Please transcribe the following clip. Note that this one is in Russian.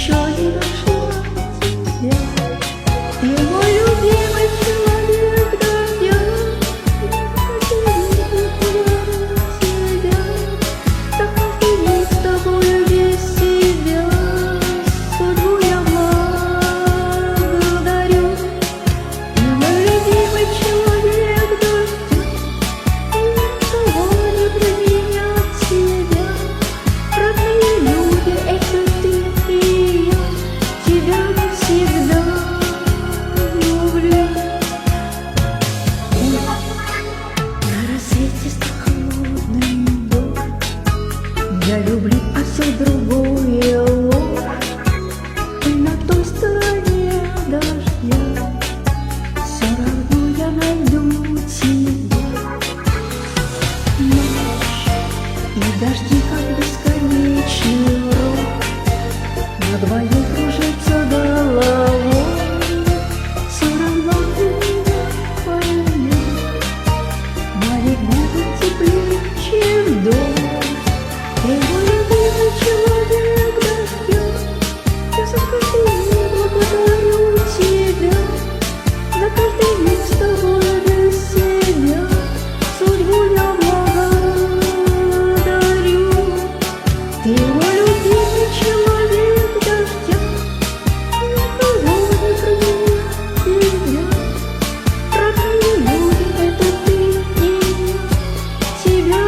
еще не нашла тебя. Ты мой любимый человек дождя. Так каждый миг с тобою без тебя. Судьбу я благодарю. Ты мой любимый человек дождя. Никого не променять тебя. Родные люди, это ты и я. Тебя навсегда люблю. На рассвете стал холодным дождь. Я люблю, а все другое ложь. И на той стороне дождя все равно я найду тебя. Ночь и дожди, как бесконечный рок, на двоих кружится головой. Все равно ты меня поймешь. Мои губы теплее, чем дождь. Ты мой любимый человек дождя. Я за каждый миг благодарю тебя. За каждый миг с тобой без себя. Судьбу я благодарю. Ты мой любимый человек дождя. Никого не променять тебя. Родные люди, это ты и я. Тебя